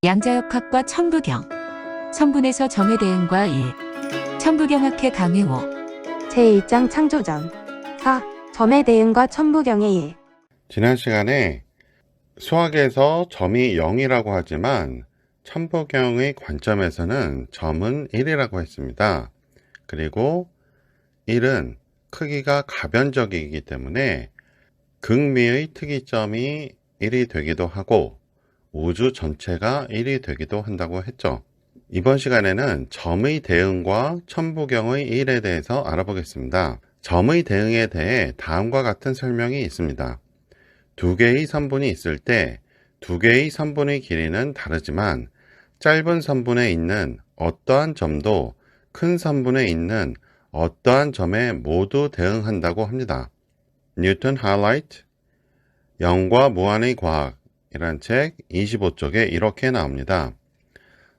양자역학과 천부경, 천분에서 점의 대응과 1. 천부경학회 강혜호. 제1장 창조전 4. 점의 대응과 천부경의 일. 지난 시간에 수학에서 점이 0이라고 하지만 천부경의 관점에서는 점은 1이라고 했습니다. 그리고 1은 크기가 가변적이기 때문에 극미의 특이점이 1이 되기도 하고 우주 전체가 1이 되기도 한다고 했죠. 이번 시간에는 점의 대응과 천부경의 1에 대해서 알아보겠습니다. 점의 대응에 대해 다음과 같은 설명이 있습니다. 두 개의 선분이 있을 때 두 개의 선분의 길이는 다르지만 짧은 선분에 있는 어떠한 점도 큰 선분에 있는 어떠한 점에 모두 대응한다고 합니다. 뉴턴 하이라이트, 영과 무한의 과학이란 책 25쪽에 이렇게 나옵니다.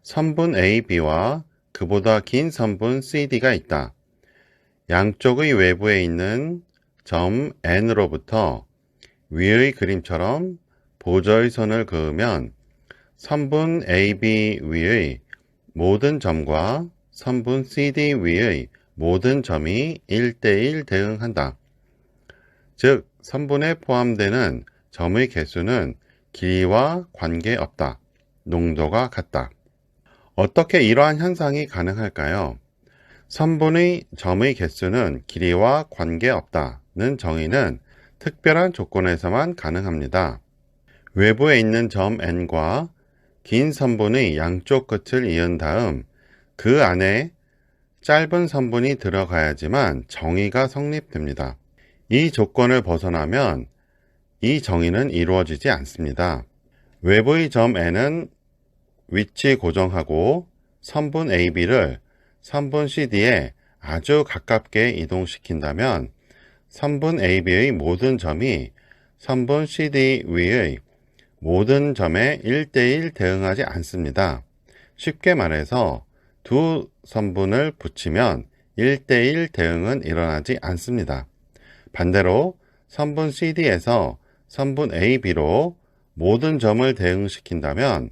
선분 A, B와 그보다 긴 선분 CD가 있다. 양쪽의 외부에 있는 점 N으로부터 위의 그림처럼 보저의 선을 그으면 선분 AB 위의 모든 점과 선분 CD 위의 모든 점이 1대1 대응한다. 즉, 선분에 포함되는 점의 개수는 길이와 관계없다. 농도가 같다. 어떻게 이러한 현상이 가능할까요? 선분의 점의 개수는 길이와 관계없다는 정의는 특별한 조건에서만 가능합니다. 외부에 있는 점 N과 긴 선분의 양쪽 끝을 이은 다음 그 안에 짧은 선분이 들어가야지만 정의가 성립됩니다. 이 조건을 벗어나면 이 정의는 이루어지지 않습니다. 외부의 점 N은 위치 고정하고 선분 AB를 선분 CD에 아주 가깝게 이동시킨다면 선분 AB의 모든 점이 선분 CD 위의 모든 점에 1대1 대응하지 않습니다. 쉽게 말해서 두 선분을 붙이면 1대1 대응은 일어나지 않습니다. 반대로 선분 CD에서 선분 AB로 모든 점을 대응시킨다면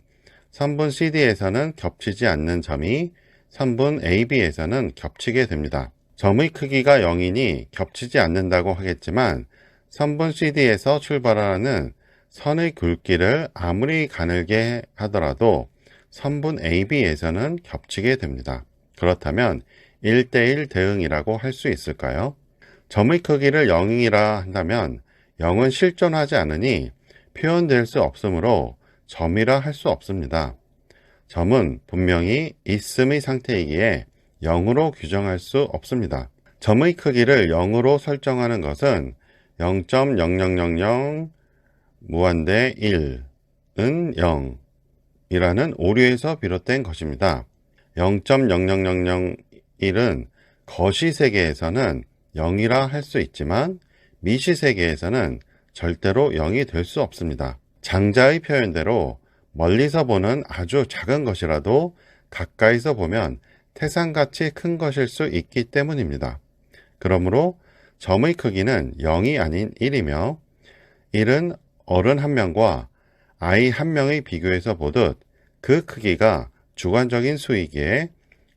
선분 CD에서는 겹치지 않는 점이 선분 AB에서는 겹치게 됩니다. 점의 크기가 0이니 겹치지 않는다고 하겠지만 선분 CD에서 출발하는 선의 굵기를 아무리 가늘게 하더라도 선분 AB에서는 겹치게 됩니다. 그렇다면 1대1 대응이라고 할 수 있을까요? 점의 크기를 0이라 한다면 0은 실존하지 않으니 표현될 수 없으므로 점이라 할 수 없습니다. 점은 분명히 있음의 상태이기에 0으로 규정할 수 없습니다. 점의 크기를 0으로 설정하는 것은 0.0000 무한대 1은 0이라는 오류에서 비롯된 것입니다. 0.0001은 거시세계에서는 0이라 할 수 있지만 미시세계에서는 절대로 0이 될 수 없습니다. 장자의 표현대로 멀리서 보는 아주 작은 것이라도 가까이서 보면 태산같이 큰 것일 수 있기 때문입니다. 그러므로 점의 크기는 0이 아닌 1이며 1은 어른 한 명과 아이 한 명의 비교해서 보듯 그 크기가 주관적인 수이기에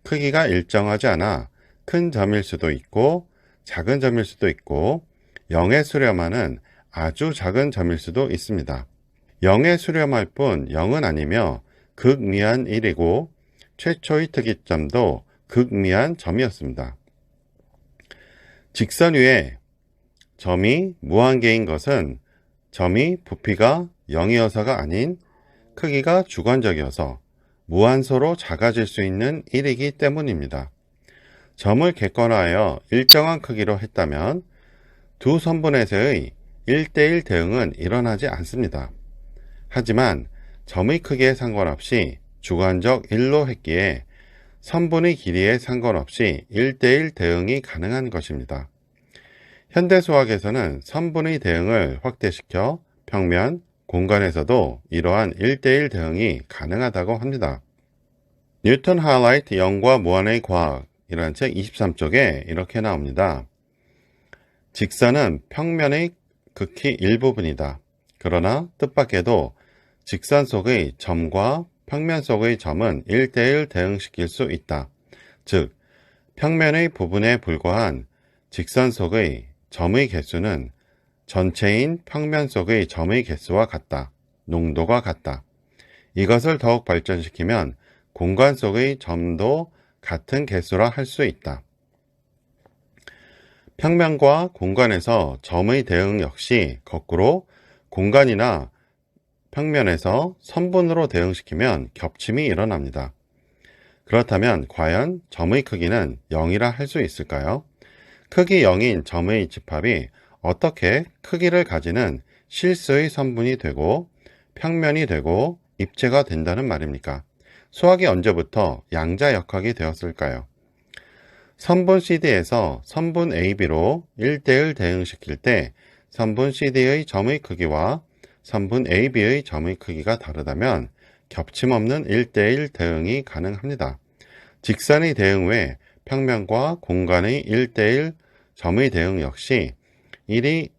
크기가 일정하지 않아 큰 점일 수도 있고 작은 점일 수도 있고 0에 수렴하는 아주 작은 점일 수도 있습니다. 0에 수렴할 뿐 0은 아니며 극미한 1이고 최초의 특이점도 극미한 점이었습니다. 직선 위에 점이 무한계인 것은 점이 부피가 0이어서가 아닌 크기가 주관적이어서 무한소로 작아질 수 있는 1이기 때문입니다. 점을 객관화하여 일정한 크기로 했다면 두 선분에서의 1대1 대응은 일어나지 않습니다. 하지만 점의 크기에 상관없이 주관적 1로 했기에 선분의 길이에 상관없이 1대1 대응이 가능한 것입니다. 현대 수학에서는 선분의 대응을 확대시켜 평면, 공간에서도 이러한 1대1 대응이 가능하다고 합니다. 뉴턴 하이라이트 영과 무한의 과학이라는 책 23쪽에 이렇게 나옵니다. 직선은 평면의 극히 일부분이다. 그러나 뜻밖에도 직선 속의 점과 평면 속의 점은 1대1 대응시킬 수 있다. 즉, 평면의 부분에 불과한 직선 속의 점의 개수는 전체인 평면 속의 점의 개수와 같다. 농도가 같다. 이것을 더욱 발전시키면 공간 속의 점도 같은 개수라 할 수 있다. 평면과 공간에서 점의 대응 역시 거꾸로 공간이나 평면에서 선분으로 대응시키면 겹침이 일어납니다. 그렇다면 과연 점의 크기는 0이라 할 수 있을까요? 크기 0인 점의 집합이 어떻게 크기를 가지는 실수의 선분이 되고 평면이 되고 입체가 된다는 말입니까? 수학이 언제부터 양자역학이 되었을까요? 선분 CD에서 선분 AB로 1대1 대응시킬 때 선분 CD의 점의 크기와 선분 AB의 점의 크기가 다르다면 겹침 없는 1대1 대응이 가능합니다. 직선의 대응 외 평면과 공간의 1대1 점의 대응 역시 1이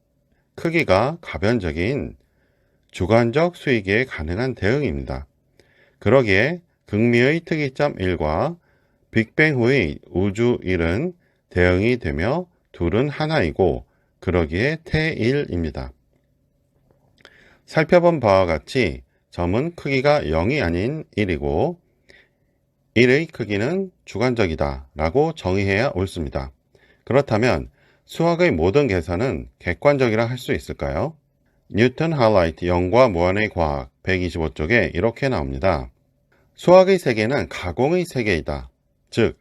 크기가 가변적인 주관적 수이기에 가능한 대응입니다. 그러기에 극미의 특이점 1과 빅뱅 후의 우주 1은 대응이 되며 둘은 하나이고 그러기에 태1입니다. 살펴본 바와 같이 점은 크기가 0이 아닌 1이고 1의 크기는 주관적이다 라고 정의해야 옳습니다. 그렇다면 수학의 모든 계산은 객관적이라 할 수 있을까요? 뉴턴 하이라이트 영과 무한의 과학 125쪽에 이렇게 나옵니다. 수학의 세계는 가공의 세계이다. 즉,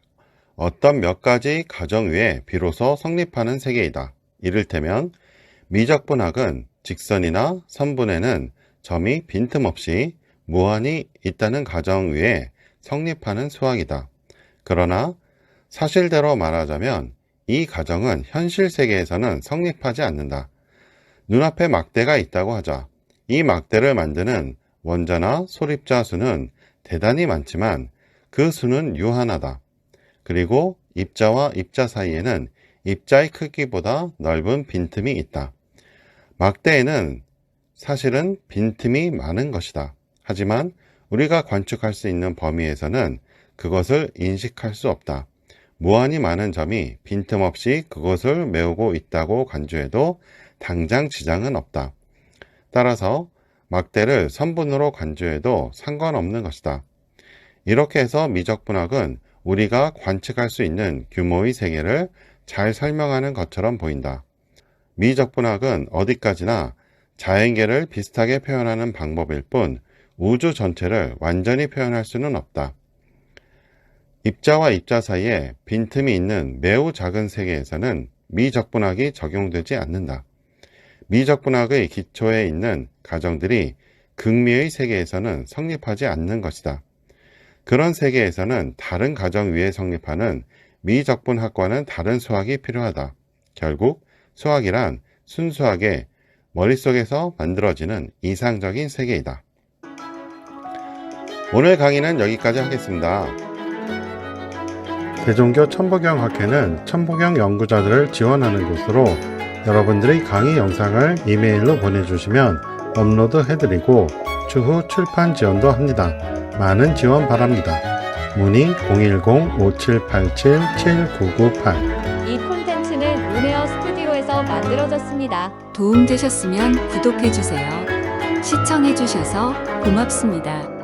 어떤 몇 가지 가정 위에 비로소 성립하는 세계이다. 이를테면 미적분학은 직선이나 선분에는 점이 빈틈없이 무한히 있다는 가정 위에 성립하는 수학이다. 그러나 사실대로 말하자면 이 가정은 현실 세계에서는 성립하지 않는다. 눈앞에 막대가 있다고 하자. 이 막대를 만드는 원자나 소립자 수는 대단히 많지만 그 수는 유한하다. 그리고 입자와 입자 사이에는 입자의 크기보다 넓은 빈틈이 있다. 막대에는 사실은 빈틈이 많은 것이다. 하지만 우리가 관측할 수 있는 범위에서는 그것을 인식할 수 없다. 무한히 많은 점이 빈틈없이 그것을 메우고 있다고 간주해도 당장 지장은 없다. 따라서 막대를 선분으로 간주해도 상관없는 것이다. 이렇게 해서 미적분학은 우리가 관측할 수 있는 규모의 세계를 잘 설명하는 것처럼 보인다. 미적분학은 어디까지나 자연계를 비슷하게 표현하는 방법일 뿐 우주 전체를 완전히 표현할 수는 없다. 입자와 입자 사이에 빈틈이 있는 매우 작은 세계에서는 미적분학이 적용되지 않는다. 미적분학의 기초에 있는 가정들이 극미의 세계에서는 성립하지 않는 것이다. 그런 세계에서는 다른 가정 위에 성립하는 미적분학과는 다른 수학이 필요하다. 결국 수학이란 순수하게 머릿속에서 만들어지는 이상적인 세계이다. 오늘 강의는 여기까지 하겠습니다. 대종교 천부경학회는 천부경 연구자들을 지원하는 곳으로 여러분들이 강의 영상을 이메일로 보내주시면 업로드 해드리고 추후 출판 지원도 합니다. 많은 지원 바랍니다. 문의 010-5787-7998. 이 콘텐츠는 문에어 스튜디오에서 만들어졌습니다. 도움되셨으면 구독해주세요. 시청해주셔서 고맙습니다.